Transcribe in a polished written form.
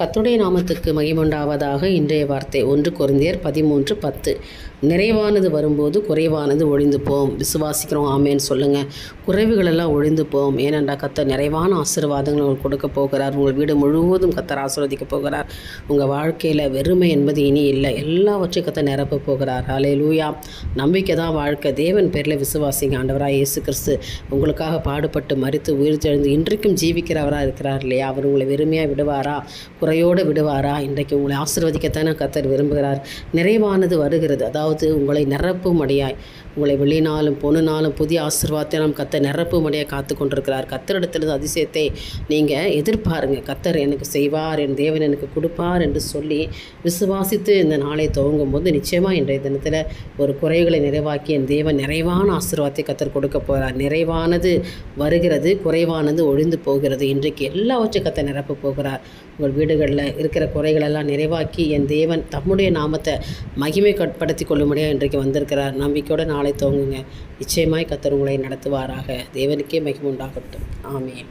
கர்த்தருடைய நாமத்துக்கு மகிமையுண்டாவதாக. இன்றைய வார்த்தை 1 கொரிந்தியர் 13:10. நிறைவானது வரும்போது குறைவானது ஒழிந்து போம். விசுவாசிக்கிறோம், ஆமேன்னு சொல்லுங்கள். குறைவுகளெல்லாம் ஒழிந்து போம். ஏனென்றால் கர்த்தர் நிறைவான ஆசீர்வாதங்கள் உங்களுக்கு கொடுக்க போகிறார். உங்கள் வீடு முழுவதும் கர்த்தர் ஆசீர்வதிக்க போகிறார். உங்கள் வாழ்க்கையில் வெறுமை என்பது இனி இல்லை. எல்லாவற்றையும் கர்த்தர் நிரப்ப போகிறார். ஹல்லேலூயா. நம்பிக்கை தான் வாழ்க்கை. தேவன் பேரில் விசுவாசிங்க. ஆண்டவராக இயேசு கிறிஸ்து உங்களுக்காக பாடுபட்டு மரித்து உயிர்த்தெழுந்து இன்றைக்கும் ஜீவிக்கிறவராக இருக்கிறார் இல்லையா? அவர் உங்களை வெறுமையாக விடுவாரா? குறையோடு விடுவாரா? இன்றைக்கு உங்களை ஆசீர்வதிக்கத்தானே கர்த்தர் விரும்புகிறார். நிறைவானது வருகிறது. அதாவது உங்களை நிரப்பும்படியாய், உங்களை வெளியினாலும் பொண்ணுனாலும் புதிய ஆசீர்வாதத்தை நாம் கர்த்தர் நிரப்பும்படியாக காத்து கொண்டிருக்கிறார். கர்த்தரிடத்திலிருந்து அதிசயத்தை நீங்கள் எதிர்பாருங்க. கர்த்தர் எனக்கு செய்வார், என் தேவன் எனக்கு கொடுப்பார் என்று சொல்லி விசுவாசித்து இந்த நாளை துவங்கும் போது நிச்சயமாக இன்றைய தினத்தில் ஒரு குறைகளை நிறைவாக்கி என் தேவன் நிறைவான ஆசீர்வாதத்தை கர்த்தர் கொடுக்க போகிறார். நிறைவானது வருகிறது, குறைவானது ஒழிந்து போகிறது. இன்றைக்கு எல்லாவற்றையும் கர்த்தர் நிரப்ப போகிறார். உங்கள் வீடுகளில் இருக்கிற குறைகளெல்லாம் நிறைவாக்கி என் தேவன் தம்முடைய நாமத்தை மகிமைப்படுத்தி கொள்ளும்படியாக இன்றைக்கு வந்திருக்கிறார். நம்பிக்கையோடு நாளை துவங்குங்க. நிச்சயமாய் கர்த்தர் உங்களை நடத்துவாராக. தேவனுக்கே மகிமை உண்டாகட்டும். ஆமென்.